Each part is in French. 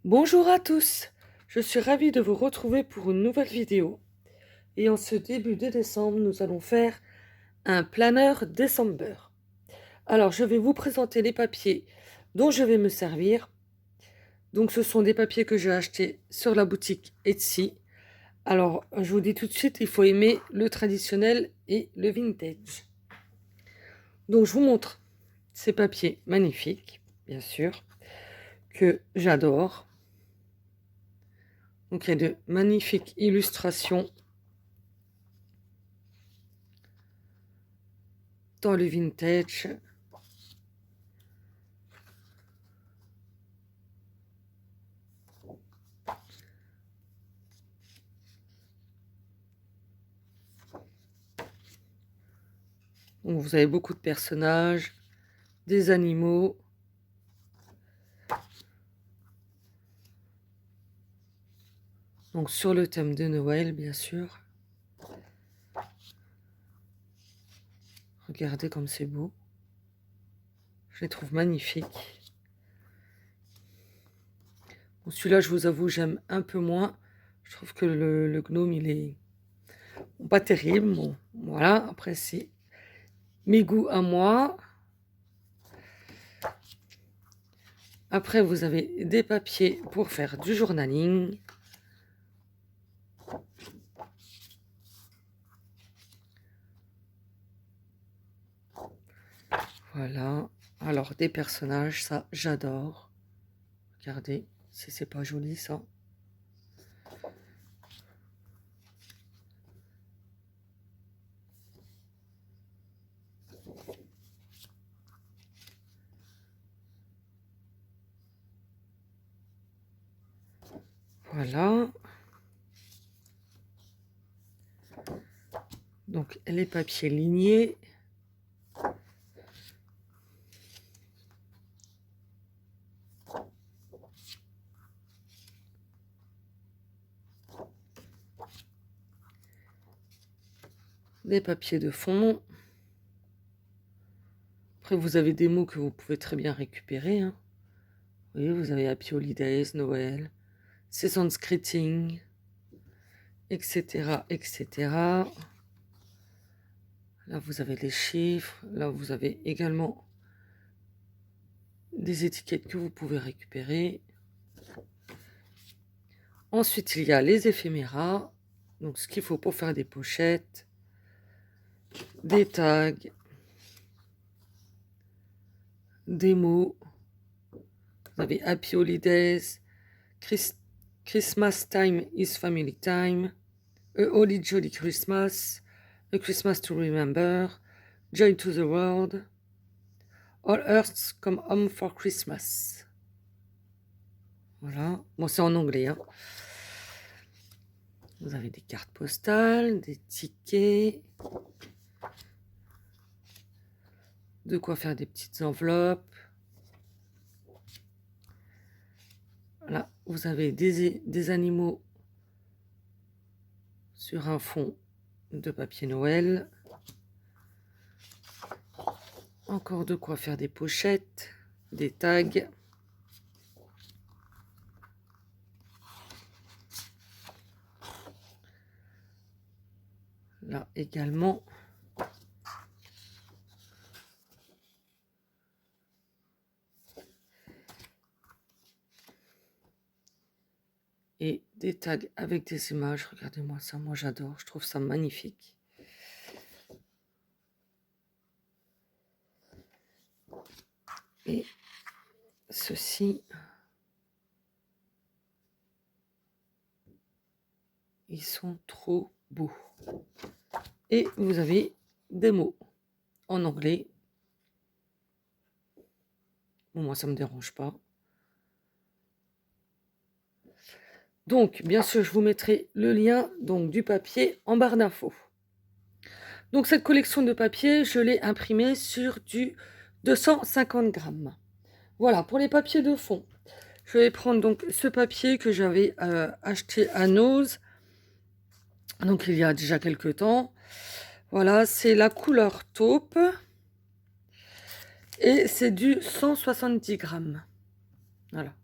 Bonjour à tous, je suis ravie de vous retrouver pour une nouvelle vidéo. Et en ce début de décembre, nous allons faire un planeur December. Alors, je vais vous présenter les papiers dont je vais me servir. Donc, ce sont des papiers que j'ai achetés sur la boutique Etsy. Alors, je vous dis tout de suite, il faut aimer le traditionnel et le vintage. Donc, je vous montre ces papiers magnifiques, bien sûr, que j'adore. Donc, il y a de magnifiques illustrations dans le vintage. Donc, vous avez beaucoup de personnages, des animaux. Donc sur le thème de Noël, bien sûr. Regardez comme c'est beau. Je les trouve magnifiques. Bon, celui-là, je vous avoue, j'aime un peu moins. Je trouve que le gnome, il est pas terrible. Bon, voilà, après, c'est mes goûts à moi. Après, vous avez des papiers pour faire du journaling. Voilà. Alors, des personnages, ça, j'adore. Regardez, si c'est pas joli, ça. Voilà. Donc, les papiers lignés. Des papiers de fond. Après, vous avez des mots que vous pouvez très bien récupérer. Hein. Vous voyez, vous avez Happy Holidays, Noël, Season's Greeting, etc., etc. Là, vous avez les chiffres. Là, vous avez également des étiquettes que vous pouvez récupérer. Ensuite, il y a les éphéméras. Donc, ce qu'il faut pour faire des pochettes, des tags, des mots. Vous avez Happy Holidays, Christmas time is family time, A Holly Jolly Christmas, A Christmas to remember, Joy to the world, All Earths come home for Christmas. Voilà. Bon, c'est en anglais. Hein. Vous avez des cartes postales, des tickets, de quoi faire des petites enveloppes. Là, vous avez des animaux sur un fond de papier Noël. Encore de quoi faire des pochettes, des tags. Là également. Et des tags avec des images. Regardez-moi ça, moi j'adore, je trouve ça magnifique. Et ceux-ci, ils sont trop beaux. Et vous avez des mots en anglais. Bon, moi, ça ne me dérange pas. Donc, bien sûr, je vous mettrai le lien donc, du papier en barre d'infos. Donc, cette collection de papier, je l'ai imprimée sur du 250 grammes. Voilà, pour les papiers de fond. Je vais prendre donc ce papier que j'avais acheté à Nose. Donc, il y a déjà quelques temps. Voilà, c'est la couleur taupe. Et c'est du 170 grammes. Voilà.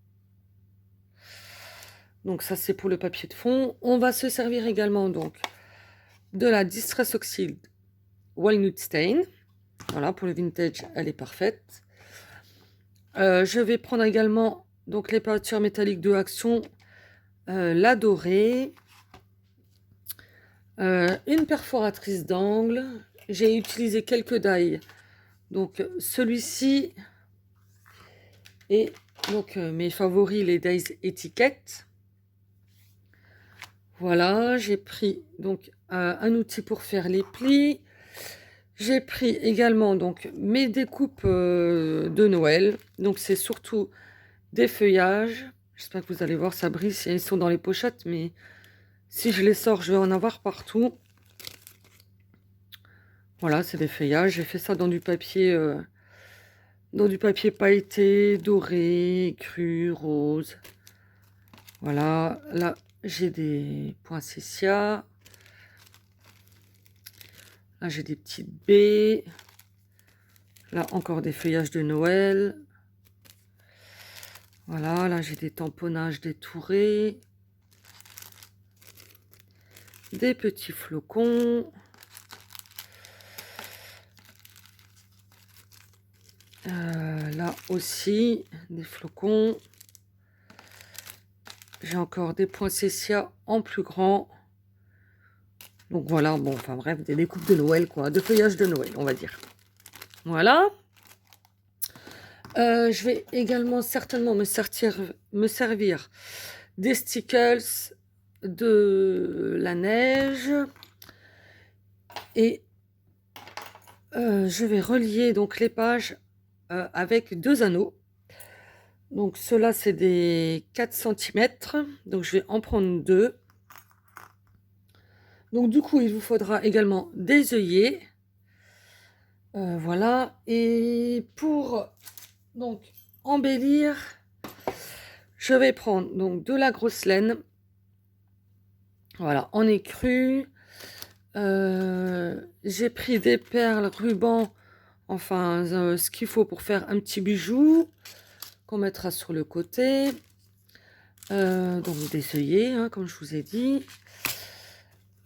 Donc ça, c'est pour le papier de fond. On va se servir également donc de la Distress Oxide Walnut Stain. Voilà, pour le vintage, elle est parfaite. Je vais prendre également donc les peintures métalliques de Action, la dorée, une perforatrice d'angle. J'ai utilisé quelques die. Donc celui-ci et donc mes favoris, les dies étiquettes. Voilà, j'ai pris donc un outil pour faire les plis. J'ai pris également donc mes découpes de Noël. Donc c'est surtout des feuillages. J'espère que vous allez voir, ça brille. Ils sont dans les pochettes, mais si je les sors, je vais en avoir partout. Voilà, c'est des feuillages. J'ai fait ça dans du papier pailleté, doré, cru, rose. Voilà, là j'ai des poinsettias. Là j'ai des petites baies. Là encore des feuillages de Noël. Voilà, là j'ai des tamponnages détourés. Des petits flocons. Là aussi, des flocons. J'ai encore des poinsettias en plus grand. Donc voilà, bon, enfin bref, des découpes de Noël, quoi. De feuillage de Noël, on va dire. Voilà. Je vais également certainement me servir des stickers, de la neige. Et je vais relier donc les pages avec 2 anneaux. Donc ceux-là, c'est des 4 cm. Donc je vais en prendre 2. Donc du coup, il vous faudra également des œillets. Voilà. Et pour donc embellir, je vais prendre donc de la grosse laine. Voilà, en écru. J'ai pris des perles, rubans, enfin ce qu'il faut pour faire un petit bijou qu'on mettra sur le côté. Donc des œillets, hein, comme je vous ai dit.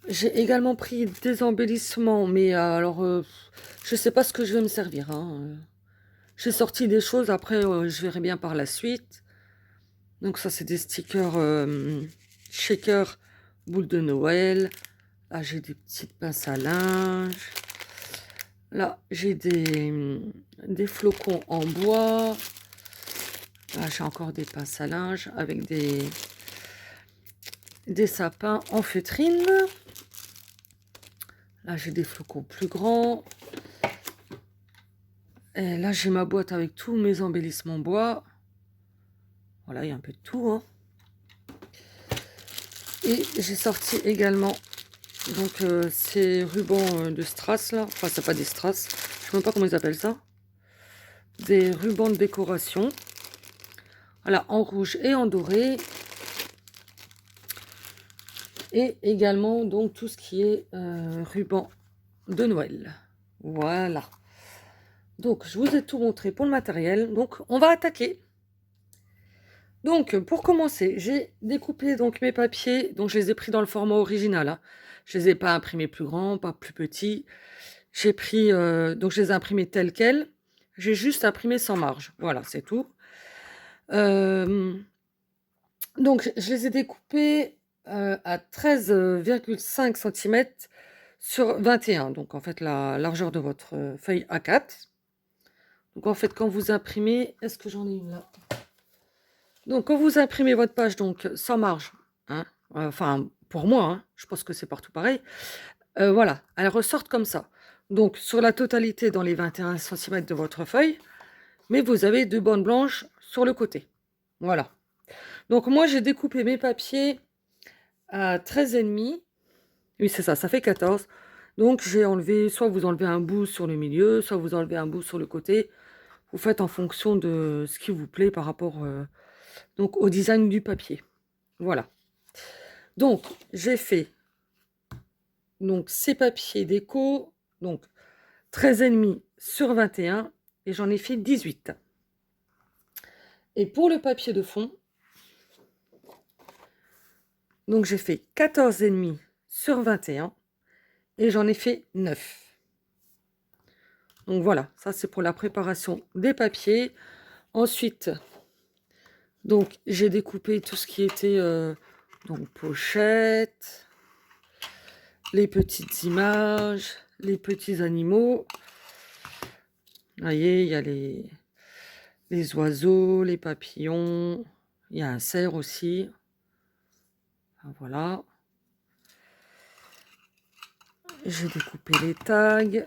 J'ai également pris des embellissements, mais alors je sais pas ce que je vais me servir. Hein. J'ai sorti des choses, après je verrai bien par la suite. Donc ça c'est des stickers shaker boule de Noël. Là j'ai des petites pinces à linge. Là j'ai des flocons en bois. Là j'ai encore des pinces à linge avec des sapins en feutrine. Là, j'ai des flocons plus grands. Et là, j'ai ma boîte avec tous mes embellissements bois. Voilà, il y a un peu de tout. Hein. Et j'ai sorti également donc ces rubans de strass là. Enfin, c'est pas des strass. Je sais même pas comment ils appellent ça. Des rubans de décoration. Voilà, en rouge et en doré. Et également donc tout ce qui est ruban de Noël. Voilà. Donc, je vous ai tout montré pour le matériel. Donc, on va attaquer. Donc, pour commencer, j'ai découpé donc mes papiers. Donc, je les ai pris dans le format original. Hein. Je les ai pas imprimés plus grands, pas plus petits. J'ai pris, donc je les ai imprimés tels quels. J'ai juste imprimé sans marge. Voilà, c'est tout. Donc, je les ai découpés à 13,5 cm sur 21. Donc, en fait, la largeur de votre feuille A4. Donc en fait, quand vous imprimez, est-ce que j'en ai une là? Donc quand vous imprimez votre page donc sans marge, hein, enfin pour moi, hein, je pense que c'est partout pareil, voilà, elles ressortent comme ça. Donc sur la totalité dans les 21 cm de votre feuille, mais vous avez 2 bandes blanches sur le côté. Voilà. Donc moi j'ai découpé mes papiers à 13,5. Oui c'est ça, ça fait 14. Donc j'ai enlevé, soit vous enlevez un bout sur le milieu, soit vous enlevez un bout sur le côté. Vous faites en fonction de ce qui vous plaît par rapport donc au design du papier. Voilà. Donc, j'ai fait donc ces papiers déco, donc 13,5 sur 21 et j'en ai fait 18. Et pour le papier de fond, Donc j'ai fait 14,5 sur 21 et j'en ai fait 9. Donc voilà, ça c'est pour la préparation des papiers. Ensuite, donc j'ai découpé tout ce qui était donc pochette, les petites images, les petits animaux. Vous voyez, il y a les oiseaux, les papillons, il y a un cerf aussi. Voilà. J'ai découpé les tags.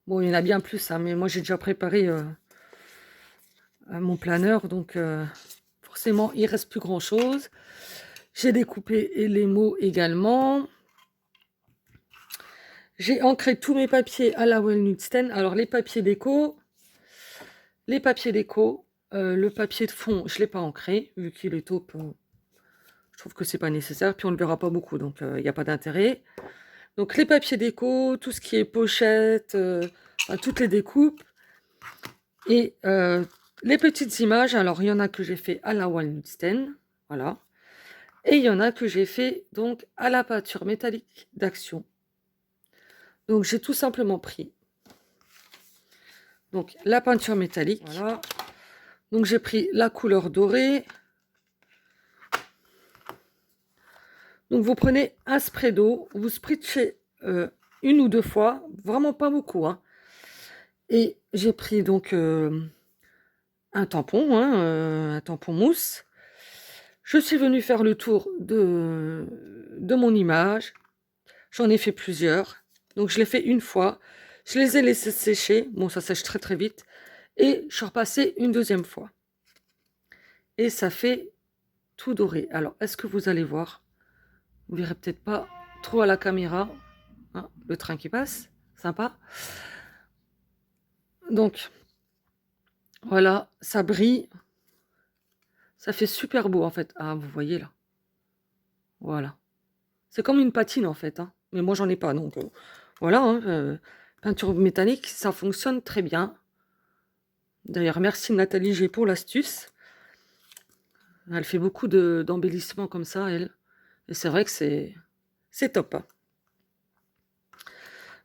Bon, il y en a bien plus, hein, mais moi j'ai déjà préparé mon planeur, donc forcément il reste plus grand chose. J'ai découpé les mots également. J'ai ancré tous mes papiers à la Wellnudsten. Alors les papiers déco, le papier de fond, je ne l'ai pas ancré, vu qu'il est taupe. Je trouve que c'est pas nécessaire, puis on ne le verra pas beaucoup, donc il n'y a pas d'intérêt. Donc les papiers déco, tout ce qui est pochette, enfin, toutes les découpes. Et les petites images, alors il y en a que j'ai fait à la Wellnudsten, voilà. Et il y en a que j'ai fait donc à la peinture métallique d'Action. Donc j'ai tout simplement pris donc la peinture métallique, voilà. Donc j'ai pris la couleur dorée. Donc vous prenez un spray d'eau, vous spritchez une ou deux fois, vraiment pas beaucoup, hein. Et j'ai pris donc un tampon, hein, un tampon mousse. Je suis venue faire le tour de mon image. J'en ai fait plusieurs. Donc je l'ai fait une fois. Je les ai laissés sécher. Bon, ça sèche très très vite. Et je suis repassée une deuxième fois. Et ça fait tout doré. Alors, est-ce que vous allez voir? Vous ne verrez peut-être pas trop à la caméra. Hein, le train qui passe. Sympa. Donc, voilà, ça brille. Ça fait super beau en fait. Ah, vous voyez là. Voilà. C'est comme une patine en fait, hein. Mais moi j'en ai pas, donc voilà, hein, peinture métallique, ça fonctionne très bien. D'ailleurs, merci Nathalie G pour l'astuce. Elle fait beaucoup d'embellissements comme ça, elle. Et c'est vrai que c'est top, hein.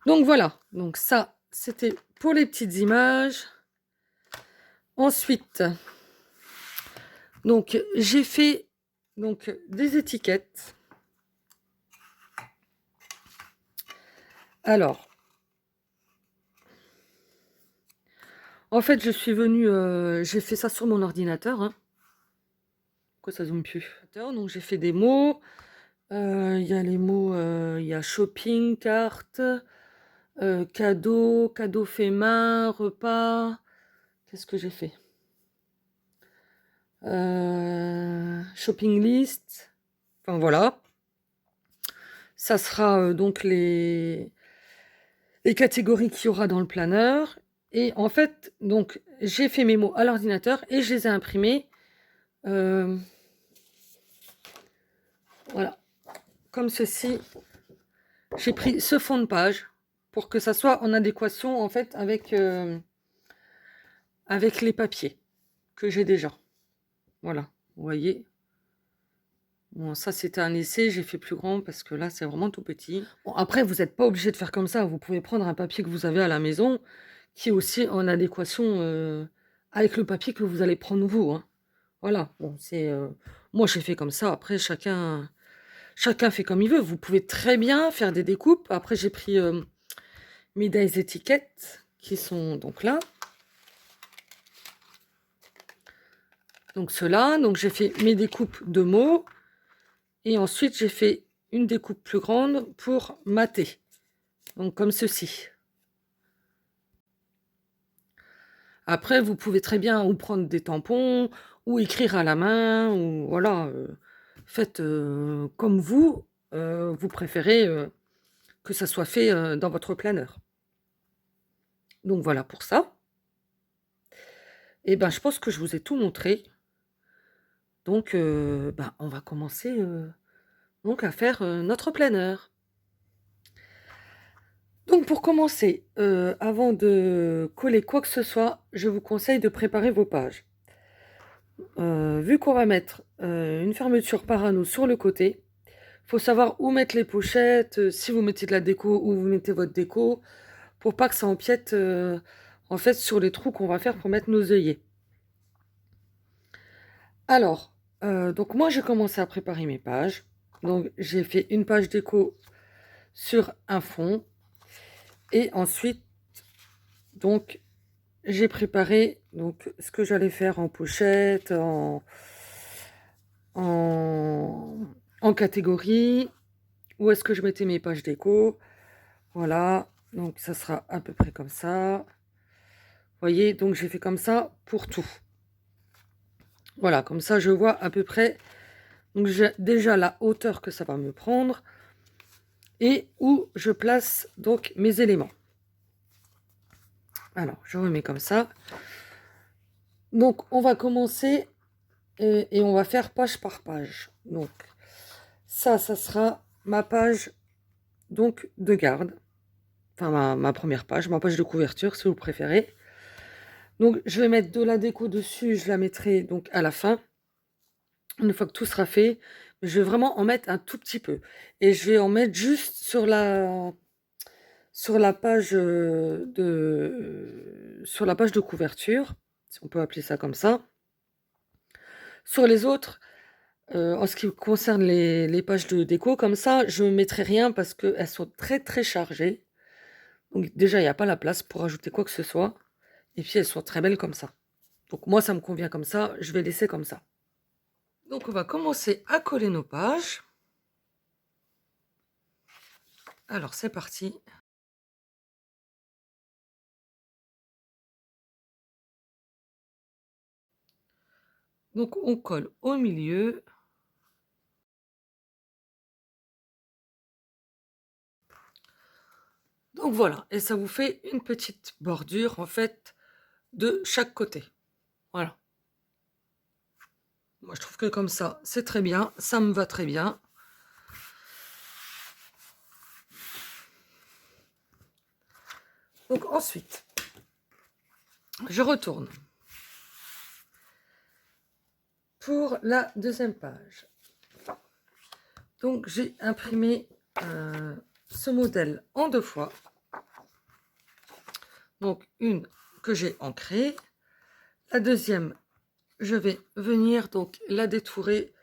Donc voilà, donc ça, c'était pour les petites images. Ensuite, donc j'ai fait donc des étiquettes. Alors, en fait, je suis venue, j'ai fait ça sur mon ordinateur, hein. Pourquoi ça zoome plus? Donc j'ai fait des mots. Il y a les mots, il y a shopping, carte, cadeau, cadeau fait main, repas. Qu'est-ce que j'ai fait? Shopping list. Enfin voilà. Ça sera donc les catégories qu'il y aura dans le planeur. Et en fait, donc j'ai fait mes mots à l'ordinateur et je les ai imprimés. Voilà. Comme ceci. J'ai pris ce fond de page pour que ça soit en adéquation en fait avec les papiers que j'ai déjà. Voilà, vous voyez. Bon, ça c'était un essai, j'ai fait plus grand parce que là c'est vraiment tout petit. Bon, après vous n'êtes pas obligé de faire comme ça, vous pouvez prendre un papier que vous avez à la maison qui est aussi en adéquation avec le papier que vous allez prendre vous, hein. Voilà, bon, c'est moi j'ai fait comme ça, après chacun fait comme il veut. Vous pouvez très bien faire des découpes. Après j'ai pris mes dies étiquettes qui sont donc là. Donc ceux-là, donc j'ai fait mes découpes de mots et ensuite j'ai fait une découpe plus grande pour mater. Donc comme ceci. Après vous pouvez très bien ou prendre des tampons ou écrire à la main ou voilà, faites comme vous préférez que ça soit fait dans votre planeur. Donc voilà pour ça. Et ben je pense que je vous ai tout montré. Donc on va commencer donc à faire notre planeur. Donc pour commencer, avant de coller quoi que ce soit, je vous conseille de préparer vos pages. vu qu'on va mettre une fermeture parano sur le côté, il faut savoir où mettre les pochettes, si vous mettez de la déco, où vous mettez votre déco, pour pas que ça empiète en fait sur les trous qu'on va faire pour mettre nos œillets. Alors, donc moi j'ai commencé à préparer mes pages. Donc j'ai fait une page déco sur un fond et ensuite donc j'ai préparé donc ce que j'allais faire en pochette, en, en catégorie, où est-ce que je mettais mes pages déco. Voilà, donc ça sera à peu près comme ça. Vous voyez, donc j'ai fait comme ça pour tout. Voilà, comme ça je vois à peu près donc j'ai déjà la hauteur que ça va me prendre et où je place donc mes éléments. Alors, je remets comme ça. Donc, on va commencer et on va faire page par page. Donc, ça sera ma page donc de garde. Enfin, ma première page, ma page de couverture, si vous préférez. Donc, je vais mettre de la déco dessus. Je la mettrai donc à la fin. Une fois que tout sera fait, je vais vraiment en mettre un tout petit peu. Et je vais en mettre juste sur la page sur la page de couverture, si on peut appeler ça comme ça. Sur les autres, en ce qui concerne les pages de déco, comme ça, je ne mettrai rien parce qu'elles sont très très chargées. Donc déjà, il n'y a pas la place pour ajouter quoi que ce soit. Et puis elles sont très belles comme ça. Donc moi, ça me convient comme ça, je vais laisser comme ça. Donc on va commencer à coller nos pages. Alors c'est parti. Donc on colle au milieu. Donc voilà, et ça vous fait une petite bordure en fait de chaque côté. Voilà. Moi je trouve que comme ça, c'est très bien, ça me va très bien. Donc ensuite, je retourne pour la deuxième page. Donc j'ai imprimé ce modèle en 2 fois. Donc une que j'ai ancrée. La deuxième, je vais venir donc la détourer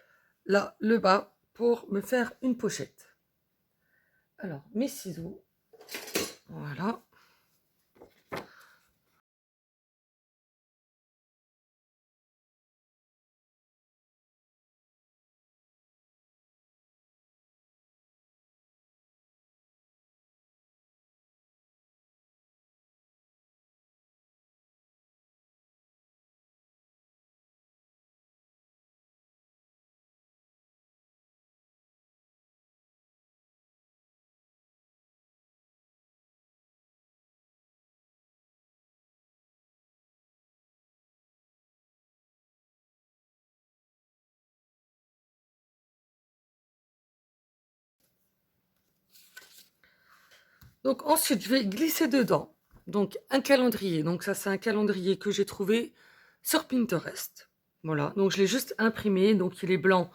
là, le bas, pour me faire une pochette. Alors, mes ciseaux, voilà. Donc ensuite, je vais glisser dedans donc un calendrier. Donc ça, c'est un calendrier que j'ai trouvé sur Pinterest. Voilà, donc je l'ai juste imprimé, donc il est blanc.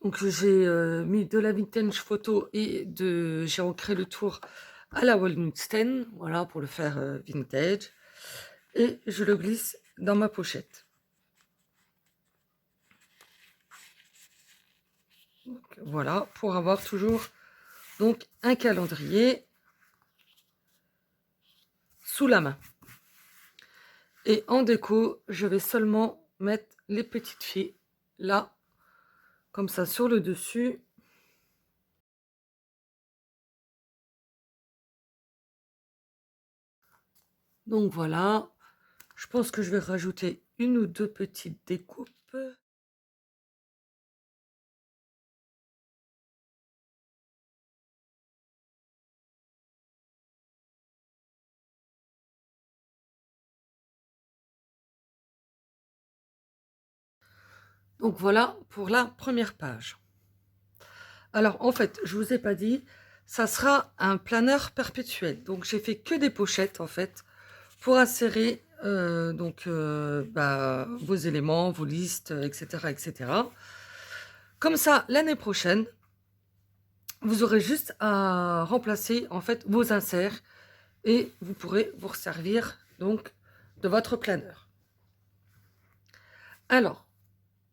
Donc j'ai mis de la vintage photo et j'ai ancré le tour à la walnut stem, voilà, pour le faire vintage. Et je le glisse dans ma pochette. Donc, voilà, pour avoir toujours donc un calendrier sous la main. Et en déco, je vais seulement mettre les petites filles là, comme ça, sur le dessus. Donc voilà, je pense que je vais rajouter une ou deux petites découpes. Donc voilà pour la première page. Alors en fait, je vous ai pas dit, ça sera un planeur perpétuel. Donc j'ai fait que des pochettes en fait pour insérer vos éléments, vos listes, etc., etc. Comme ça, l'année prochaine, vous aurez juste à remplacer en fait vos inserts et vous pourrez vous servir donc de votre planeur. Alors,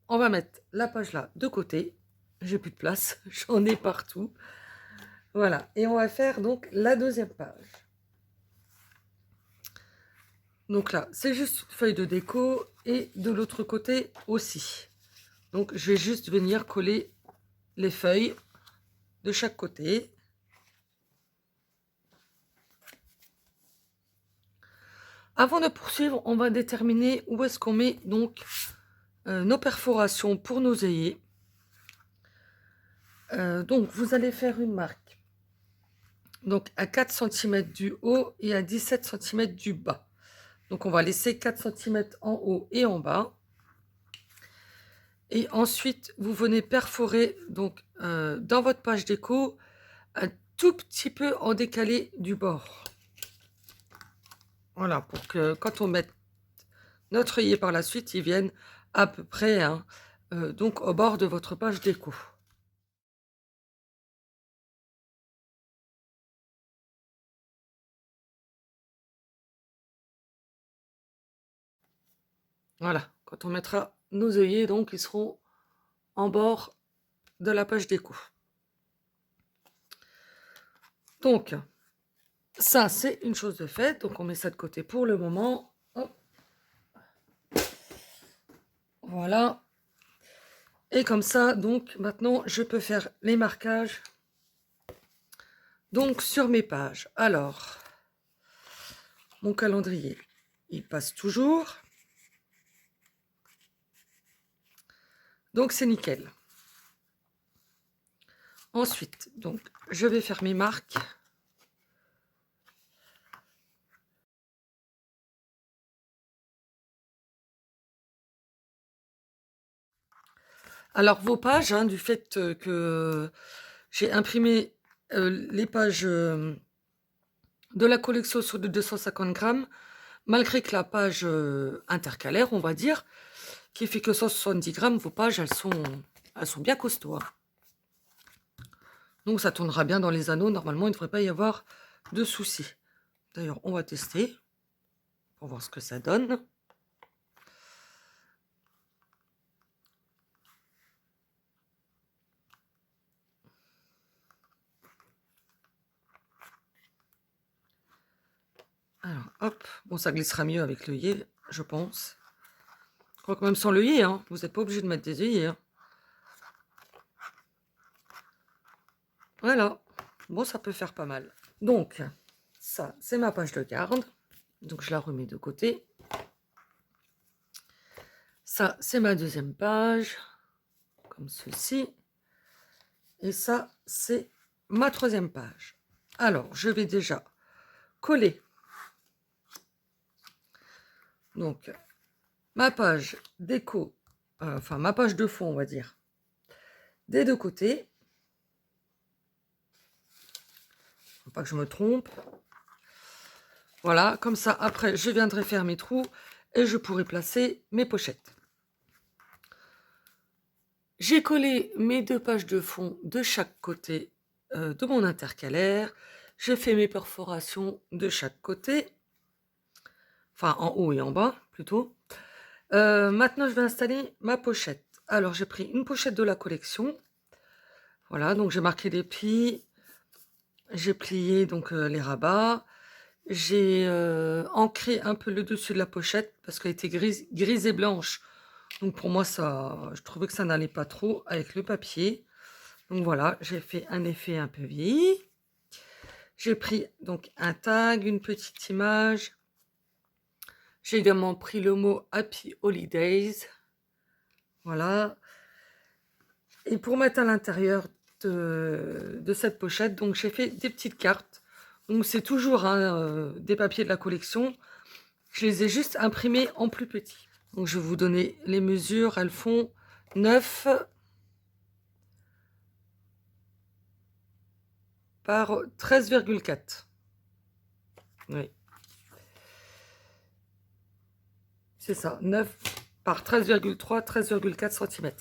on va mettre la page là de côté. J'ai plus de place, j'en ai partout. Voilà, et on va faire donc la deuxième page. Donc là, c'est juste une feuille de déco et de l'autre côté aussi. Donc je vais juste venir coller les feuilles de chaque côté. Avant de poursuivre, on va déterminer où est-ce qu'on met donc nos perforations pour nos œillets. Donc vous allez faire une marque donc à 4 cm du haut et à 17 cm du bas. Donc on va laisser 4 cm en haut et en bas. Et ensuite, vous venez perforer donc dans votre page déco un tout petit peu en décalé du bord. Voilà, pour que quand on mette notre œillet par la suite, il vienne à peu près donc au bord de votre page déco. Voilà, quand on mettra nos œillets, donc ils seront en bord de la page déco. Donc, ça, c'est une chose de faite. Donc, on met ça de côté pour le moment. Hop. Voilà. Et comme ça, donc, maintenant, je peux faire les marquages donc sur mes pages. Alors, mon calendrier, il passe toujours. Donc, c'est nickel. Ensuite, donc, je vais faire mes marques. Alors, vos pages, du fait que j'ai imprimé les pages de la collection sur de 250 grammes, malgré que la page intercalaire, on va dire, qui fait que 170 grammes, vos pages, elles sont bien costauds. Donc, ça tournera bien dans les anneaux. Normalement, il ne devrait pas y avoir de soucis. D'ailleurs, on va tester pour voir ce que ça donne. Alors, hop. Bon, ça glissera mieux avec l'œillet, je pense. Je crois que même sans l'œillet, vous n'êtes pas obligé de mettre des œillets. Voilà. Bon, ça peut faire pas mal. Donc, ça, c'est ma page de garde. Donc, je la remets de côté. Ça, c'est ma deuxième page, comme ceci. Et ça, c'est ma troisième page. Alors, je vais déjà coller donc ma page déco, enfin ma page de fond, on va dire, des deux côtés. Faut pas que je me trompe. Voilà, comme ça, après, je viendrai faire mes trous et je pourrai placer mes pochettes. J'ai collé mes deux pages de fond de chaque côté de mon intercalaire. J'ai fait mes perforations de chaque côté. Enfin, en haut et en bas, plutôt. Maintenant, je vais installer ma pochette. Alors, j'ai pris une pochette de la collection. Voilà, donc j'ai marqué les plis. J'ai plié donc les rabats. J'ai ancré un peu le dessus de la pochette parce qu'elle était grise et blanche. Donc pour moi, ça, je trouvais que ça n'allait pas trop avec le papier. Donc voilà, j'ai fait un effet un peu vieilli. J'ai pris donc un tag, une petite image. J'ai également pris le mot Happy Holidays. Voilà. Et pour mettre à l'intérieur de cette pochette, donc j'ai fait des petites cartes. Donc c'est toujours des papiers de la collection. Je les ai juste imprimés en plus petit. Donc je vais vous donner les mesures. Elles font 9 par 13,4. Oui. c'est ça, 9 par 13,3, 13,4 cm.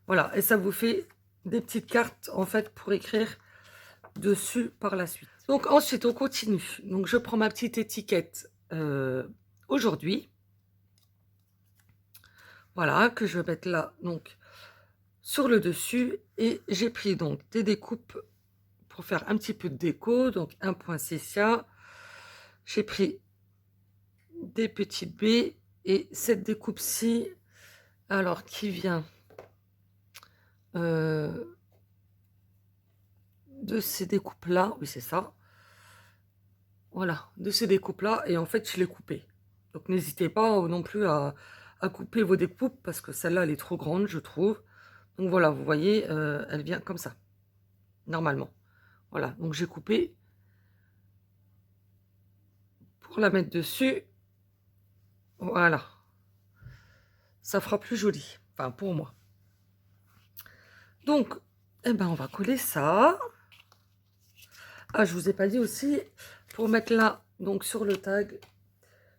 Voilà, et ça vous fait des petites cartes, en fait, pour écrire dessus par la suite. Donc ensuite, on continue. Donc je prends ma petite étiquette aujourd'hui. Voilà, que je vais mettre là, donc, sur le dessus. Et j'ai pris donc des découpes pour faire un petit peu de déco. Donc un poinsettia. J'ai pris des petites baies. Et cette découpe-ci, alors, qui vient de ces découpes-là. Oui, c'est ça. Voilà, de ces découpes-là. Et en fait, je l'ai coupée. Donc n'hésitez pas non plus à couper vos découpes parce que celle-là, elle est trop grande, je trouve. Donc voilà, vous voyez, elle vient comme ça, normalement. Voilà, donc j'ai coupé pour la mettre dessus. Voilà, ça fera plus joli, enfin pour moi. Donc, eh ben, on va coller ça. Ah, je vous ai pas dit aussi, pour mettre là, donc sur le tag,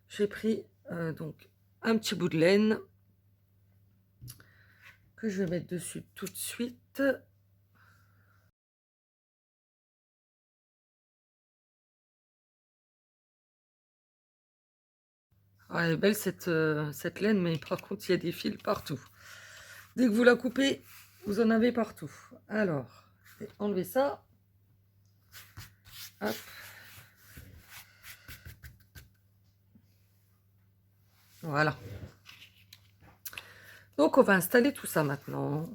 j'ai pris donc un petit bout de laine que je vais mettre dessus tout de suite. Ah, elle est belle cette laine, mais par contre, il y a des fils partout. Dès que vous la coupez, vous en avez partout. Alors, je vais enlever ça. Hop. Voilà. Donc, on va installer tout ça maintenant.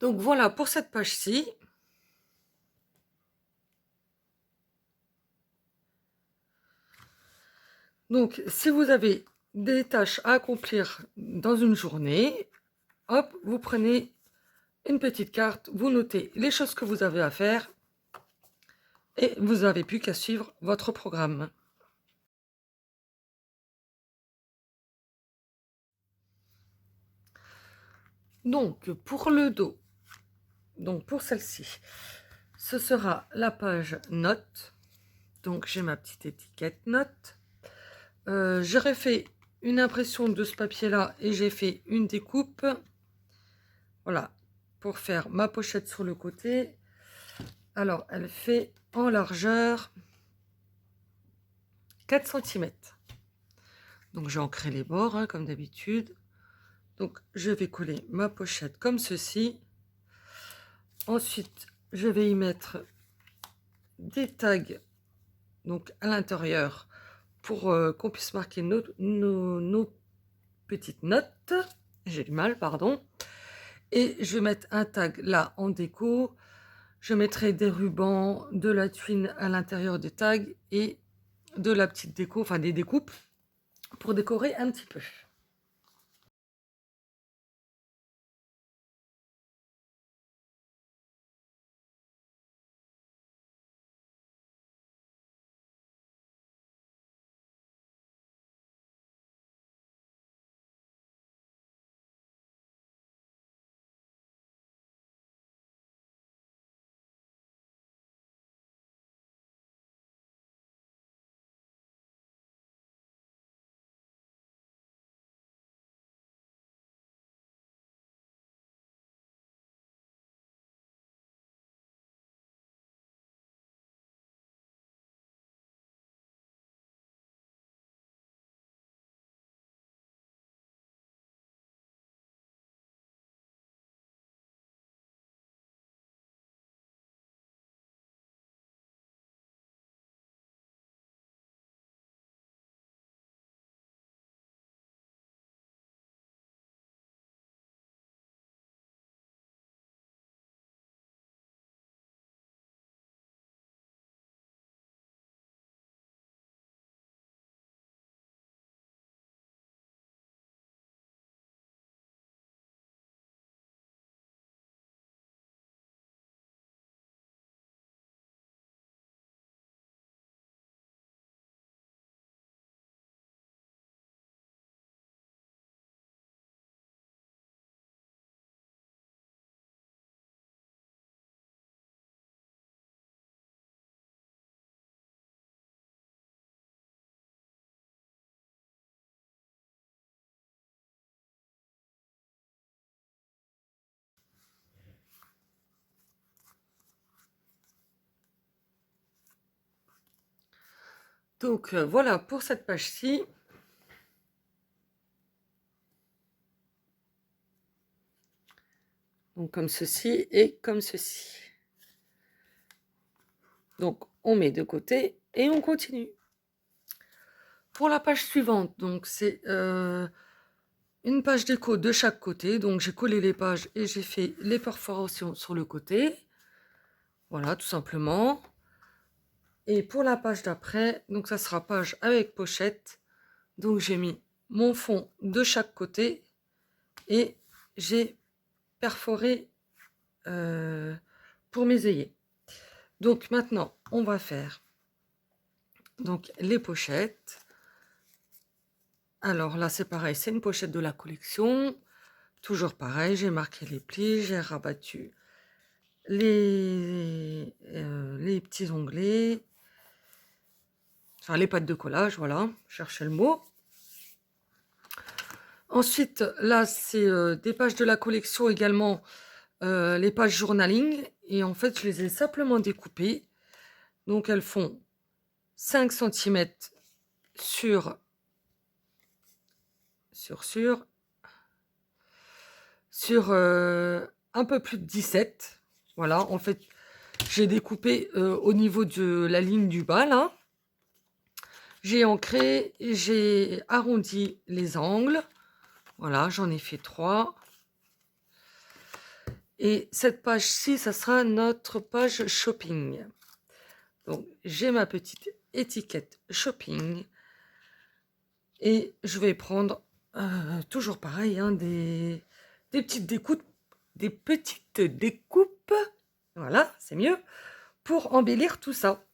Donc, voilà pour cette page-ci. Donc, si vous avez des tâches à accomplir dans une journée, hop, vous prenez une petite carte, vous notez les choses que vous avez à faire et vous n'avez plus qu'à suivre votre programme. Donc, pour le dos, donc pour celle-ci, ce sera la page notes. Donc, j'ai ma petite étiquette notes. J'aurais fait une impression de ce papier-là et j'ai fait une découpe. Voilà, pour faire ma pochette sur le côté. Alors, elle fait en largeur 4 cm. Donc, j'ai ancré les bords, hein, comme d'habitude. Donc, je vais coller ma pochette comme ceci. Ensuite, je vais y mettre des tags donc à l'intérieur pour qu'on puisse marquer nos petites notes. J'ai du mal, pardon. Et je vais mettre un tag là en déco. Je mettrai des rubans, de la tuile à l'intérieur des tags et de la petite déco, enfin des découpes pour décorer un petit peu. Donc voilà pour cette page-ci. Donc comme ceci et comme ceci. Donc on met de côté et on continue. Pour la page suivante, donc c'est une page déco de chaque côté. Donc j'ai collé les pages et j'ai fait les perforations sur le côté. Voilà, tout simplement. Et pour la page d'après, donc ça sera page avec pochette. Donc j'ai mis mon fond de chaque côté et j'ai perforé pour mes œillets. Donc maintenant, on va faire donc les pochettes. Alors là, c'est pareil, c'est une pochette de la collection. Toujours pareil, j'ai marqué les plis, j'ai rabattu les petits onglets, enfin les pattes de collage, voilà, cherchez le mot. Ensuite, là, c'est des pages de la collection également, les pages journaling. Et en fait, je les ai simplement découpées. Donc, elles font 5 cm sur un peu plus de 17. Voilà, en fait, j'ai découpé au niveau de la ligne du bas, là. J'ai ancré, j'ai arrondi les angles. Voilà, j'en ai fait 3. Et cette page-ci, ça sera notre page shopping. Donc, j'ai ma petite étiquette shopping. Et je vais prendre, toujours pareil, hein, des petites découpes. Des petites découpes. Voilà, c'est mieux. Pour embellir tout ça.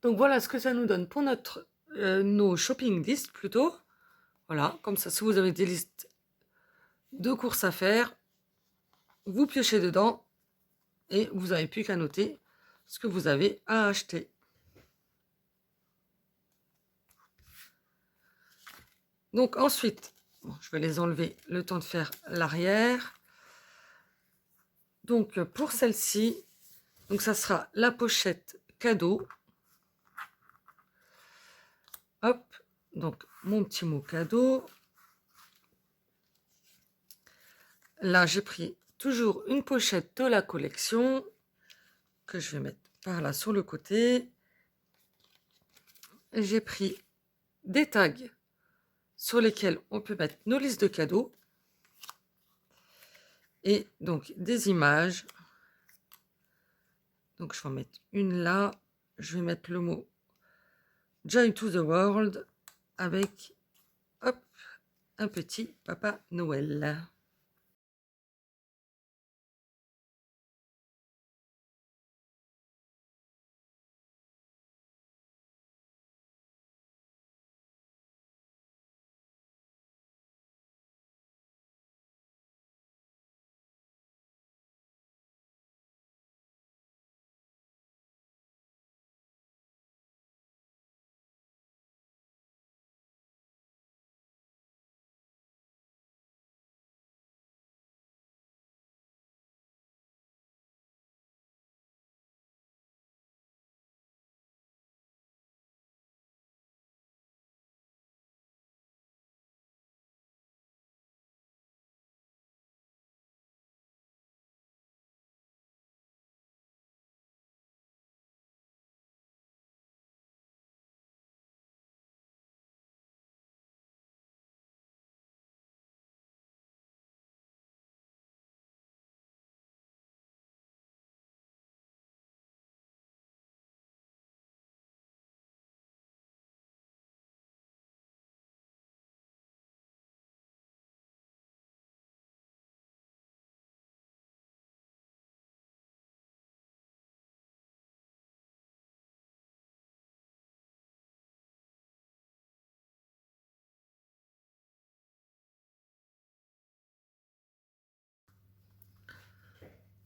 Donc voilà ce que ça nous donne pour nos shopping lists plutôt. Voilà, comme ça, si vous avez des listes de courses à faire, vous piochez dedans et vous n'avez plus qu'à noter ce que vous avez à acheter. Donc ensuite, bon, je vais les enlever le temps de faire l'arrière. Donc pour celle-ci, donc ça sera la pochette cadeau. Hop, donc mon petit mot cadeau. Là, j'ai pris toujours une pochette de la collection que je vais mettre par là sur le côté. J'ai pris des tags sur lesquels on peut mettre nos listes de cadeaux et donc des images. Donc je vais en mettre une là. Je vais mettre le mot Joy to the World avec, hop, un petit Papa Noël.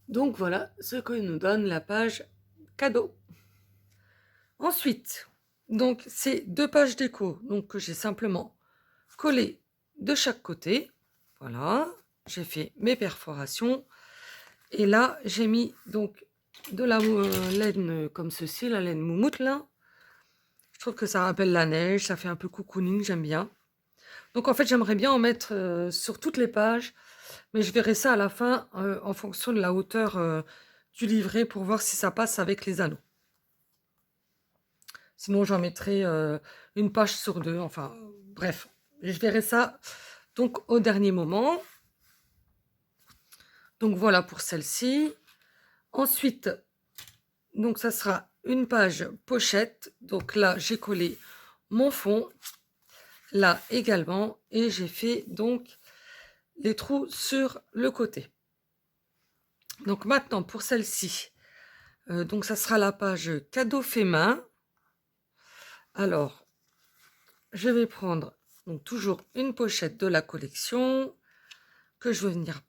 Donc voilà ce que nous donne la page cadeau. Ensuite, donc ces deux pages déco donc, que j'ai simplement collées de chaque côté. Voilà, j'ai fait mes perforations. Et là, j'ai mis donc de la laine comme ceci, la laine moumoute là. Je trouve que ça rappelle la neige, ça fait un peu cocooning, j'aime bien. Donc en fait, j'aimerais bien en mettre sur toutes les pages, mais je verrai ça à la fin en fonction de la hauteur du livret pour voir si ça passe avec les anneaux. Sinon, j'en mettrai une page sur deux, enfin bref, je verrai ça donc au dernier moment. Donc voilà pour celle-ci. Ensuite, donc ça sera une page pochette. Donc là, j'ai collé mon fond, là également, et j'ai fait donc les trous sur le côté. Donc maintenant pour celle-ci, donc ça sera la page cadeau fait main. Alors, je vais prendre donc toujours une pochette de la collection que je vais venir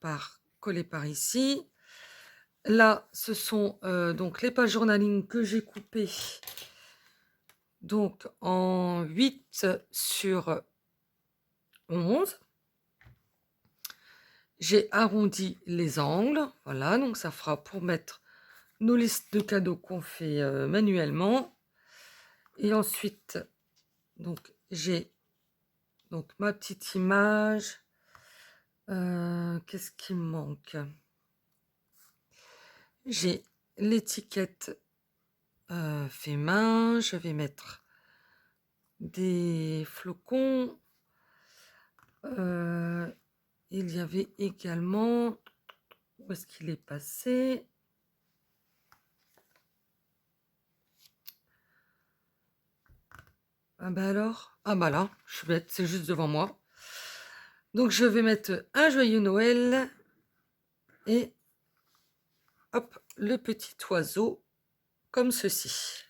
coller par ici. Là, ce sont donc les pages journaling que j'ai coupées donc en 8 sur 11. J'ai arrondi les angles, voilà, donc ça fera pour mettre nos listes de cadeaux qu'on fait manuellement. Et ensuite, donc j'ai donc ma petite image. Qu'est-ce qui me manque? J'ai l'étiquette fait main. Je vais mettre des flocons. Il y avait également... Où est-ce qu'il est passé? Ah bah alors? Ah bah là, je suis bête, c'est juste devant moi. Donc je vais mettre un joyeux Noël et hop, le petit oiseau comme ceci.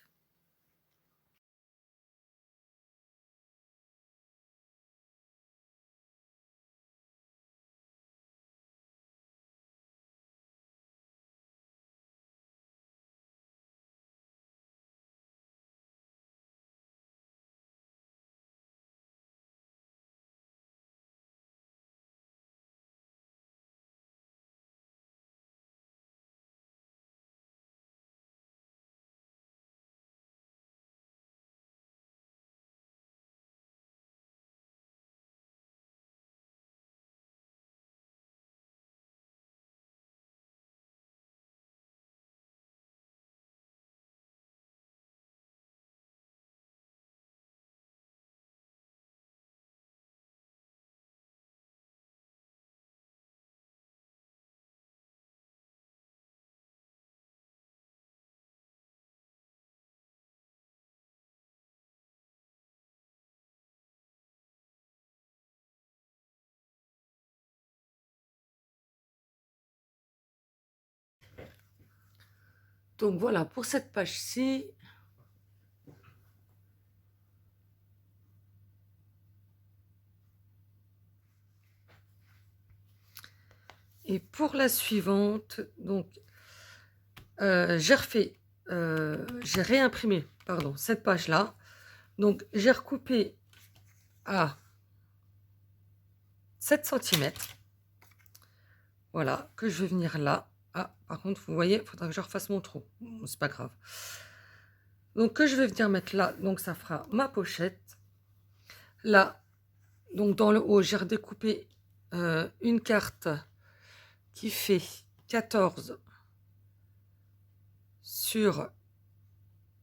Donc voilà pour cette page-ci. Et pour la suivante, donc j'ai réimprimé, pardon, cette page-là. Donc j'ai recoupé à 7 cm. Voilà, que je vais venir là. Ah, par contre, vous voyez, il faudra que je refasse mon trou. C'est pas grave. Donc que je vais venir mettre là, donc ça fera ma pochette. Là, donc dans le haut, j'ai redécoupé une carte qui fait 14 sur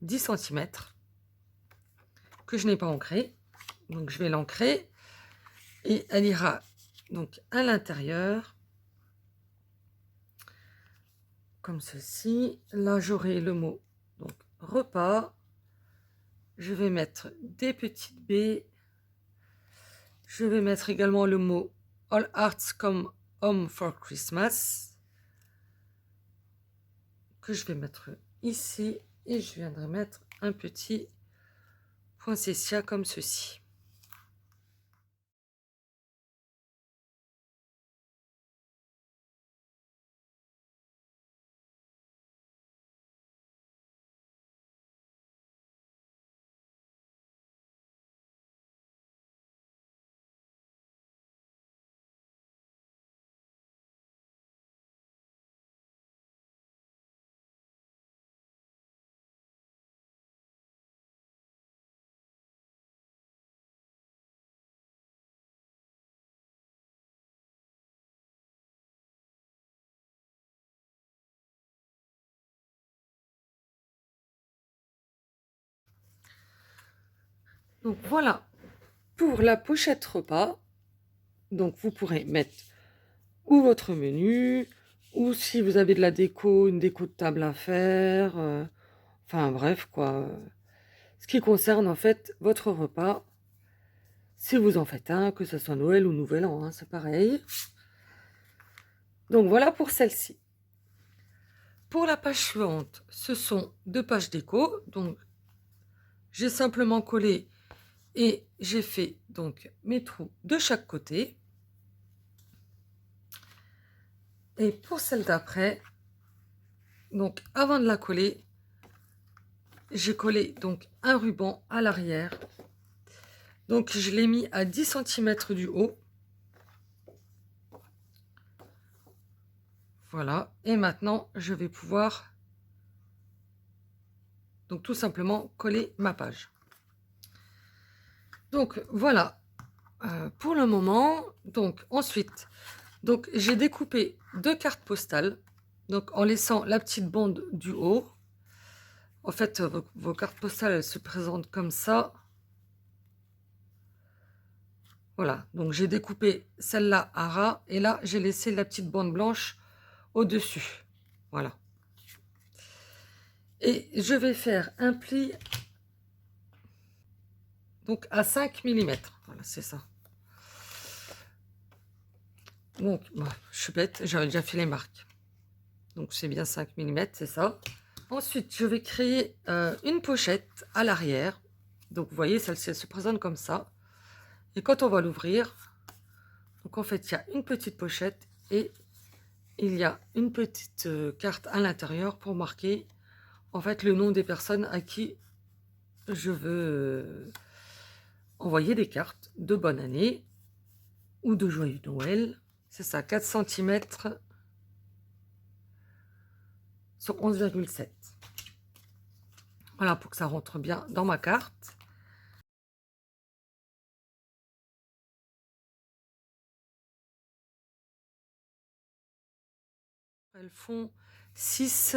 10 cm que je n'ai pas ancré. Donc je vais l'ancrer et elle ira donc à l'intérieur comme ceci. Là, j'aurai le mot donc repas. Je vais mettre des petites baies. Je vais mettre également le mot All Hearts Come Home for Christmas que je vais mettre ici et je viendrai mettre un petit poinsettia comme ceci. Donc voilà pour la pochette repas. Donc vous pourrez mettre ou votre menu, ou si vous avez de la déco, une déco de table à faire, enfin bref quoi. Ce qui concerne en fait votre repas, si vous en faites un, que ce soit Noël ou Nouvel An, hein, c'est pareil. Donc voilà pour celle-ci. Pour la page suivante, ce sont 2 pages déco. Donc j'ai simplement collé et j'ai fait donc mes trous de chaque côté. Et pour celle d'après, donc avant de la coller, j'ai collé donc un ruban à l'arrière. Donc je l'ai mis à 10 cm du haut. Voilà. Et maintenant, je vais pouvoir donc tout simplement coller ma page. Donc voilà pour le moment. Donc ensuite, donc j'ai découpé 2 cartes postales. Donc en laissant la petite bande du haut. En fait, vos cartes postales, elles se présentent comme ça. Voilà, donc j'ai découpé celle-là à ras et là j'ai laissé la petite bande blanche au-dessus. Voilà. Et je vais faire un pli donc à 5 mm. Voilà, c'est ça. Donc, je suis bête, j'avais déjà fait les marques. Donc c'est bien 5 mm, c'est ça. Ensuite, je vais créer une pochette à l'arrière. Donc vous voyez, celle-ci, elle se présente comme ça. Et quand on va l'ouvrir, donc en fait, il y a une petite pochette et il y a une petite carte à l'intérieur pour marquer en fait le nom des personnes à qui je veux envoyer des cartes de bonne année ou de joyeux Noël. C'est ça, 4 cm sur 11,7. Voilà, pour que ça rentre bien dans ma carte. Elles font 6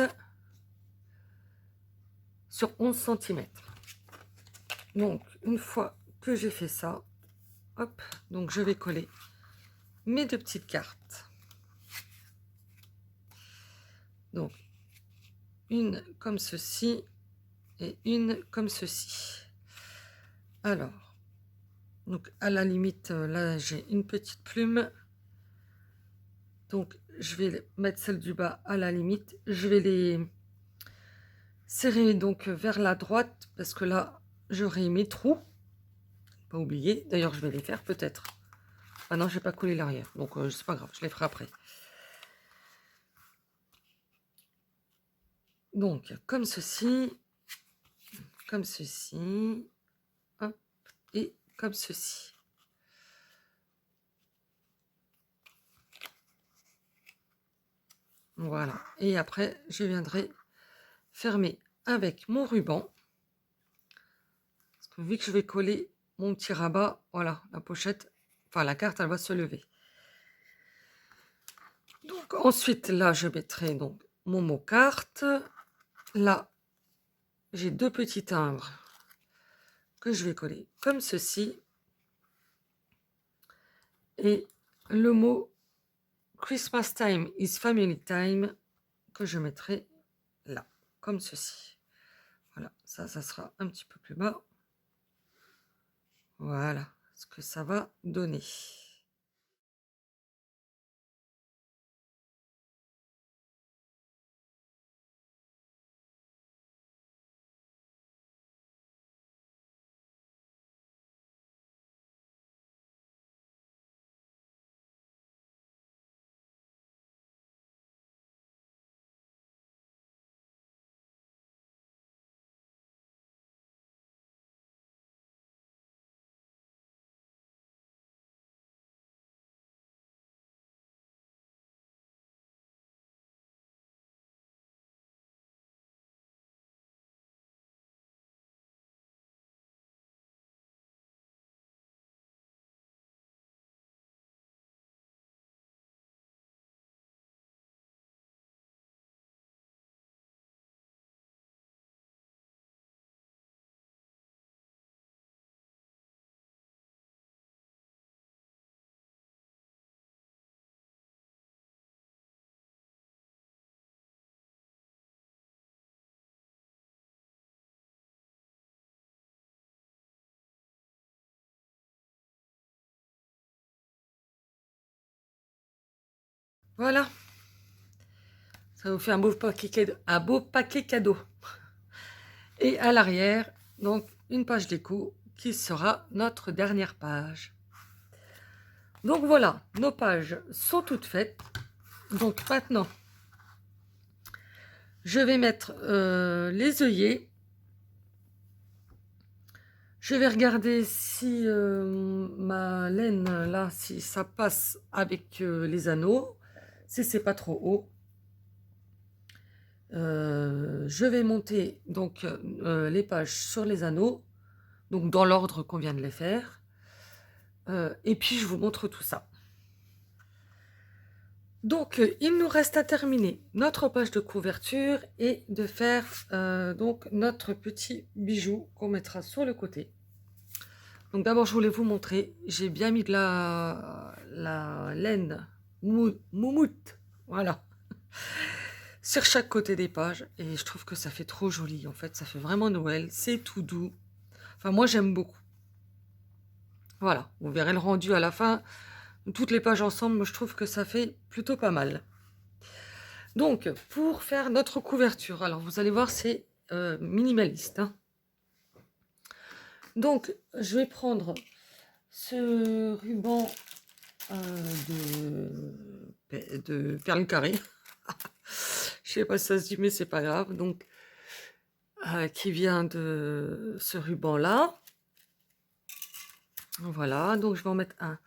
sur 11 cm. Donc, une fois que j'ai fait ça, hop, donc je vais coller mes 2 petites cartes. Donc, une comme ceci et une comme ceci. Alors, donc à la limite, là j'ai une petite plume. Donc, je vais mettre celle du bas à la limite. Je vais les serrer donc vers la droite parce que là, j'aurai mes trous. Pas oublier. D'ailleurs, je vais les faire peut-être. Ah non, je vais pas coller l'arrière. Donc, c'est pas grave, je les ferai après. Donc, comme ceci, hop, et comme ceci. Voilà. Et après, je viendrai fermer avec mon ruban. Parce que vu que je vais coller mon petit rabat, voilà, la pochette, enfin la carte, elle va se lever. Donc ensuite, là, je mettrai donc mon mot carte. Là, j'ai 2 petits timbres que je vais coller comme ceci. Et le mot Christmas time is family time que je mettrai là, comme ceci. Voilà, ça sera un petit peu plus bas. Voilà ce que ça va donner. Voilà, ça vous fait un beau paquet cadeau. Et à l'arrière, donc une page déco qui sera notre dernière page. Donc voilà, nos pages sont toutes faites. Donc maintenant, je vais mettre les œillets. Je vais regarder si ma laine, là, si ça passe avec les anneaux. Si c'est pas trop haut. Je vais monter donc les pages sur les anneaux, donc dans l'ordre qu'on vient de les faire. Et puis je vous montre tout ça. Donc il nous reste à terminer notre page de couverture et de faire donc notre petit bijou qu'on mettra sur le côté. Donc d'abord je voulais vous montrer, j'ai bien mis de la laine moumoute, voilà, sur chaque côté des pages et je trouve que ça fait trop joli en fait, ça fait vraiment Noël, c'est tout doux. Enfin moi j'aime beaucoup. Voilà, vous verrez le rendu à la fin. Toutes les pages ensemble, moi, je trouve que ça fait plutôt pas mal. Donc, pour faire notre couverture, alors vous allez voir, c'est minimaliste. Hein. Donc, je vais prendre ce ruban de perles carrées. Je sais pas si ça se dit, mais c'est pas grave. Donc, qui vient de ce ruban-là. Voilà, donc je vais en mettre un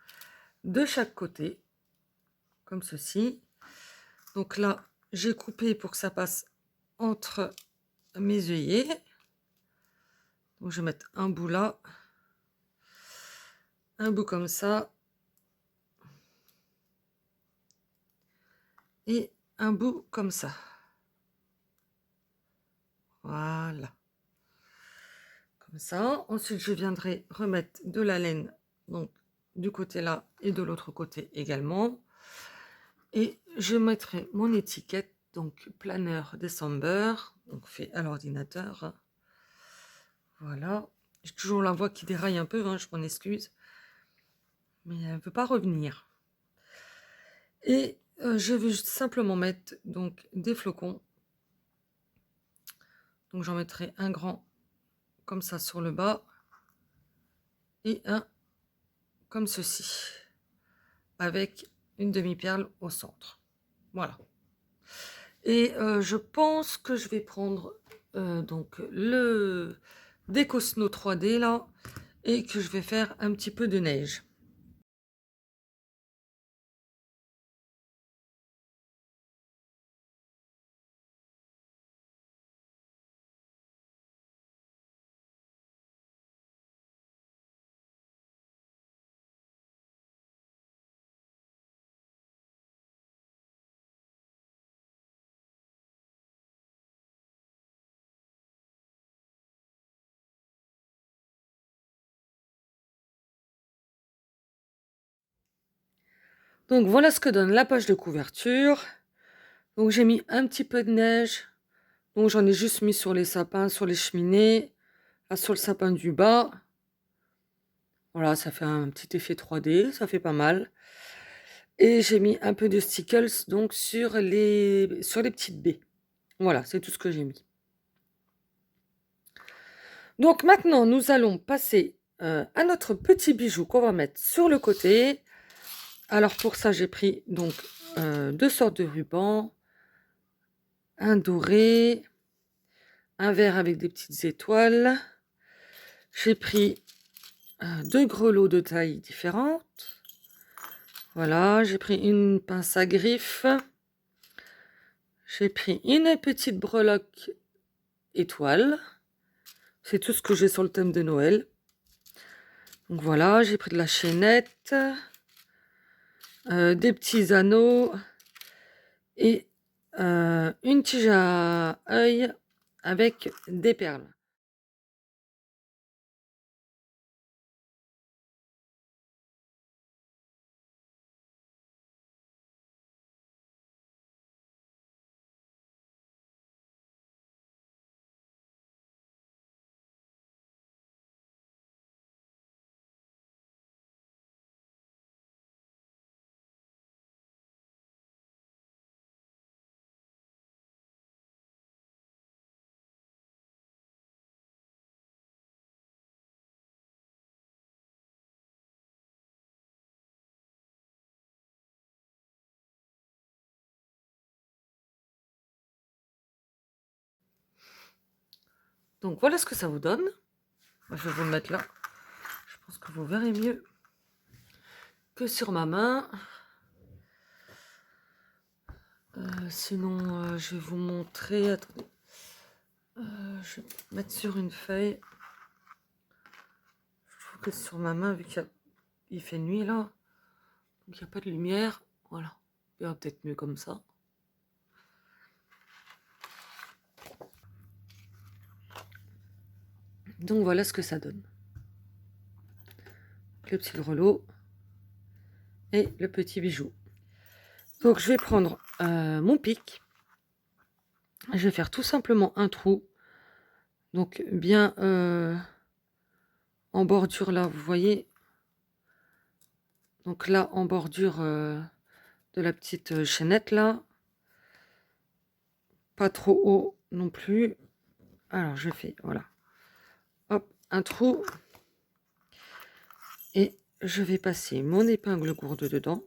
de chaque côté, comme ceci. Donc là, j'ai coupé pour que ça passe entre mes œillets. Donc je vais mettre un bout là, un bout comme ça, et un bout comme ça. Voilà. Comme ça. Ensuite, je viendrai remettre de la laine, donc du côté là et de l'autre côté également. Et je mettrai mon étiquette, donc planeur December, donc fait à l'ordinateur. Voilà. J'ai toujours la voix qui déraille un peu, hein, je m'en excuse. Mais elle ne veut pas revenir. Et je vais simplement mettre donc des flocons. Donc j'en mettrai un grand comme ça sur le bas et un comme ceci avec une demi-perle au centre. Voilà. Et je pense que je vais prendre donc le Décosno 3D là et que je vais faire un petit peu de neige. Donc voilà ce que donne la page de couverture. Donc j'ai mis un petit peu de neige. Donc j'en ai juste mis sur les sapins, sur les cheminées, là sur le sapin du bas. Voilà, ça fait un petit effet 3D, ça fait pas mal. Et j'ai mis un peu de stickles donc sur les petites baies. Voilà, c'est tout ce que j'ai mis. Donc maintenant, nous allons passer à notre petit bijou qu'on va mettre sur le côté. Alors pour ça, j'ai pris donc deux sortes de rubans, un doré, un vert avec des petites étoiles. J'ai pris deux grelots de taille différentes. Voilà, j'ai pris une pince à griffes. J'ai pris une petite breloque étoile. C'est tout ce que j'ai sur le thème de Noël. Donc voilà, j'ai pris de la chaînette, des petits anneaux et une tige à œil avec des perles. Donc voilà ce que ça vous donne. Moi, je vais vous le mettre là. Je pense que vous verrez mieux que sur ma main. Sinon, je vais vous montrer. Attendez. Je vais mettre sur une feuille. Je trouve que sur ma main, vu qu'il fait nuit là, donc il n'y a pas de lumière. Voilà. Il y aura peut-être mieux comme ça. Donc voilà ce que ça donne. Le petit grelot et le petit bijou. Donc je vais prendre mon pic. Je vais faire tout simplement un trou. Donc bien en bordure là, vous voyez. Donc là en bordure de la petite chaînette là. Pas trop haut non plus. Alors je fais, voilà. Hop, un trou. Et je vais passer mon épingle gourde dedans.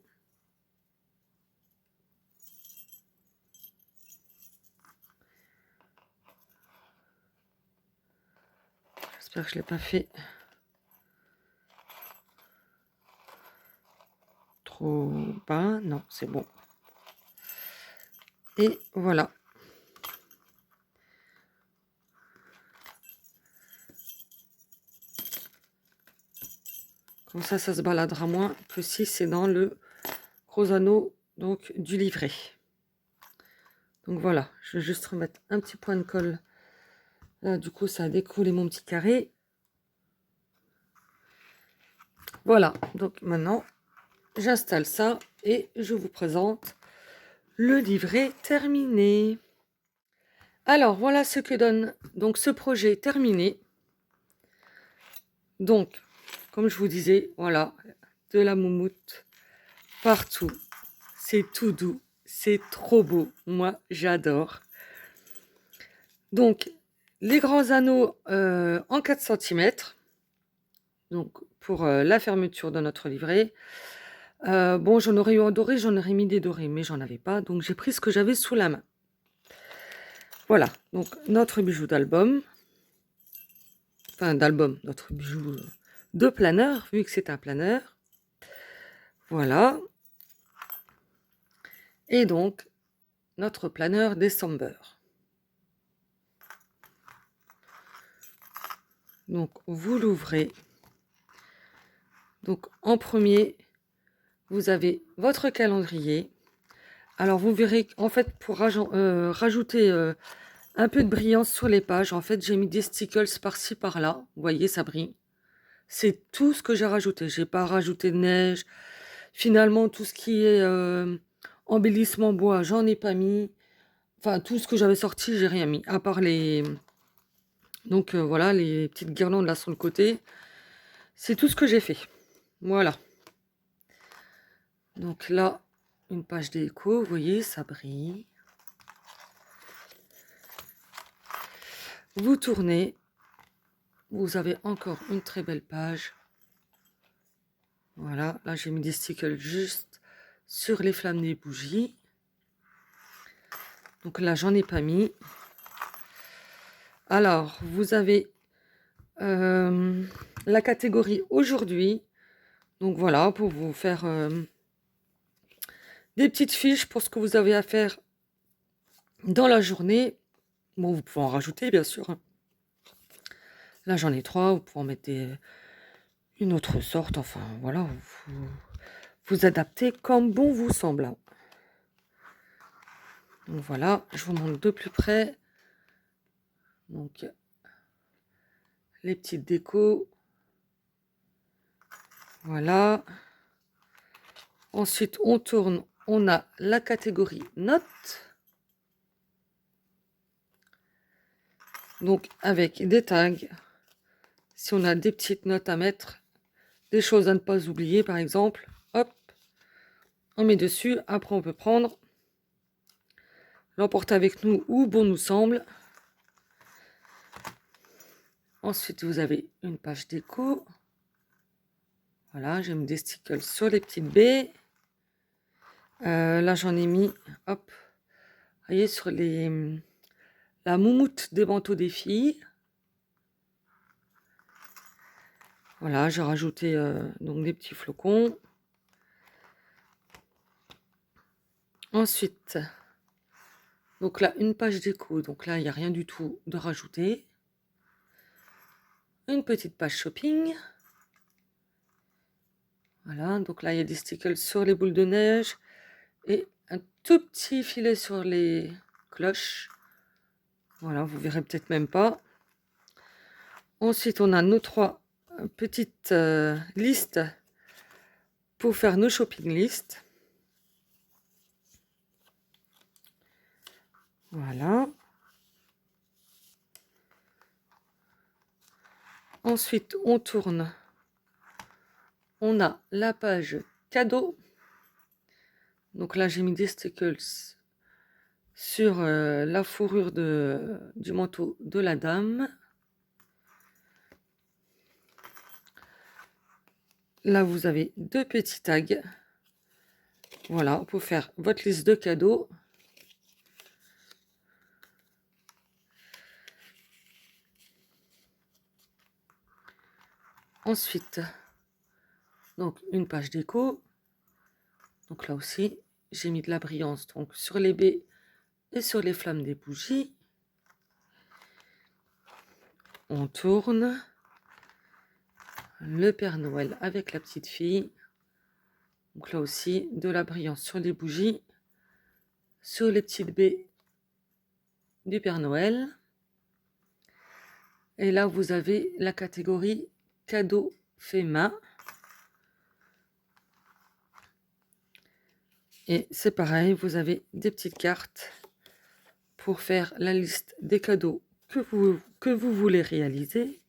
J'espère que je ne l'ai pas fait trop bas. Non, c'est bon. Et voilà. Comme ça se baladera moins que si c'est dans le gros anneau donc, du livret. Donc voilà, je vais juste remettre un petit point de colle. Là, du coup, ça a décollé mon petit carré. Voilà, donc maintenant, j'installe ça et je vous présente le livret terminé. Alors, voilà ce que donne donc ce projet terminé. Donc, comme je vous disais, voilà, de la moumoute partout. C'est tout doux, c'est trop beau. Moi, j'adore. Donc, les grands anneaux en 4 cm. Donc, pour la fermeture de notre livret. Bon, j'en aurais eu en doré, j'en aurais mis des dorés, mais j'en avais pas. Donc, j'ai pris ce que j'avais sous la main. Voilà, donc notre bijou d'album. Enfin, d'album, notre bijou de planeur, vu que c'est un planeur. Voilà. Et donc, notre planeur December. Donc, vous l'ouvrez. Donc, en premier, vous avez votre calendrier. Alors, vous verrez qu'en fait, pour rajouter un peu de brillance sur les pages, en fait, j'ai mis des stickers par-ci, par-là. Vous voyez, ça brille. C'est tout ce que j'ai rajouté. J'ai pas rajouté de neige. Finalement, tout ce qui est embellissement bois, j'en ai pas mis. Enfin, tout ce que j'avais sorti, j'ai rien mis. À part les... Donc, voilà, les petites guirlandes là sur le côté. C'est tout ce que j'ai fait. Voilà. Donc là, une page déco, vous voyez, ça brille. Vous tournez. Vous avez encore une très belle page. Voilà, là j'ai mis des stickers juste sur les flammes des bougies. Donc là, j'en ai pas mis. Alors, vous avez la catégorie aujourd'hui. Donc voilà, pour vous faire des petites fiches pour ce que vous avez à faire dans la journée. Bon, vous pouvez en rajouter, bien sûr. Là, j'en ai 3. Vous pouvez en mettre une autre sorte. Enfin, voilà, vous adaptez comme bon vous semble. Donc voilà, je vous montre de plus près. Donc, les petites décos. Voilà. Ensuite, on tourne. On a la catégorie notes. Donc, avec des tags. Si on a des petites notes à mettre, des choses à ne pas oublier, par exemple, hop, on met dessus. Après, on peut prendre, l'emporter avec nous où bon nous semble. Ensuite, vous avez une page déco. Voilà, j'ai mis des stickers sur les petites baies. Là, j'en ai mis, hop, vous voyez, sur la moumoute des manteaux des filles. Voilà, j'ai rajouté donc des petits flocons. Ensuite, donc là, une page déco. Donc là, il n'y a rien du tout de rajouté. Une petite page shopping. Voilà, donc là, il y a des stickers sur les boules de neige et un tout petit filet sur les cloches. Voilà, vous verrez peut-être même pas. Ensuite, on a nos 3 petites listes pour faire nos shopping lists. Voilà. Ensuite, on tourne. On a la page cadeau. Donc là, j'ai mis des stickers sur la fourrure du manteau de la dame. Là, vous avez 2 petits tags. Voilà, pour faire votre liste de cadeaux. Ensuite, donc une page déco. Donc là aussi, j'ai mis de la brillance donc sur les baies et sur les flammes des bougies. On tourne. Le Père Noël avec la petite fille. Donc là aussi, de la brillance sur les bougies, sur les petites baies du Père Noël. Et là, vous avez la catégorie cadeaux fait main. Et c'est pareil, vous avez des petites cartes pour faire la liste des cadeaux que vous voulez réaliser.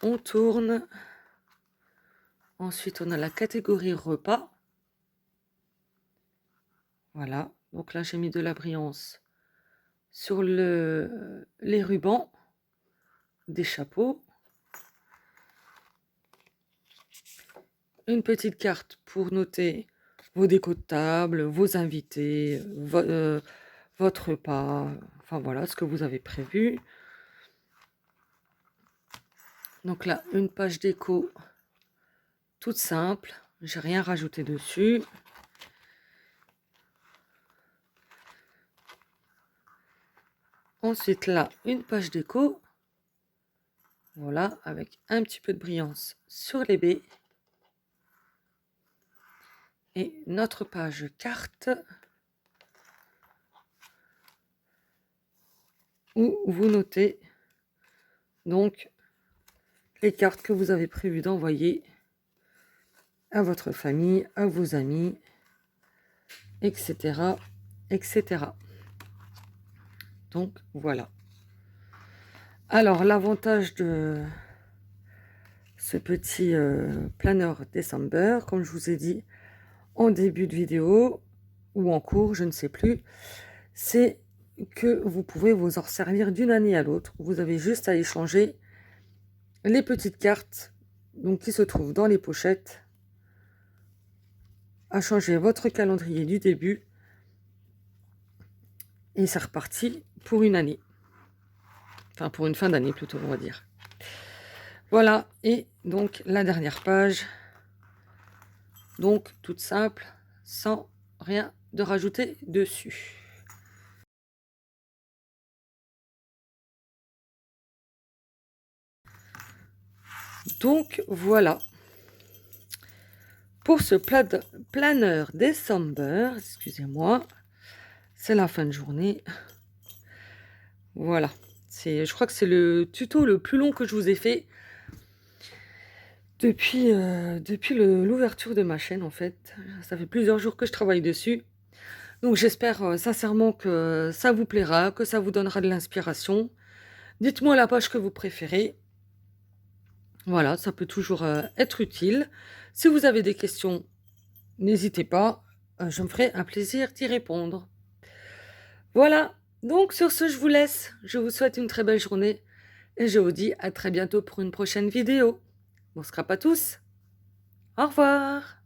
On tourne. Ensuite, on a la catégorie repas. Voilà, donc là, j'ai mis de la brillance sur les rubans des chapeaux. Une petite carte pour noter vos décos de table, vos invités, votre repas, enfin voilà, ce que vous avez prévu. Donc là, une page déco toute simple, j'ai rien rajouté dessus. Ensuite là, une page déco, voilà, avec un petit peu de brillance sur les baies. Et notre page carte, où vous notez donc les cartes que vous avez prévu d'envoyer à votre famille, à vos amis, etc., etc. Donc voilà. Alors l'avantage de ce petit planeur December, comme je vous ai dit en début de vidéo ou en cours, je ne sais plus, c'est que vous pouvez vous en servir d'une année à l'autre. Vous avez juste à échanger les petites cartes donc, qui se trouvent dans les pochettes, à changer votre calendrier du début et c'est reparti pour une année. Enfin, pour une fin d'année plutôt, on va dire. Voilà, et donc la dernière page, donc toute simple, sans rien de rajouter dessus. Donc voilà, pour ce planeur December, excusez-moi, c'est la fin de journée. Voilà, je crois que c'est le tuto le plus long que je vous ai fait depuis l'ouverture de ma chaîne en fait. Ça fait plusieurs jours que je travaille dessus. Donc j'espère sincèrement que ça vous plaira, que ça vous donnera de l'inspiration. Dites-moi la page que vous préférez. Voilà, ça peut toujours être utile. Si vous avez des questions, n'hésitez pas, je me ferai un plaisir d'y répondre. Voilà, donc sur ce, je vous laisse. Je vous souhaite une très belle journée et je vous dis à très bientôt pour une prochaine vidéo. Bon, ce sera pas tous. Au revoir.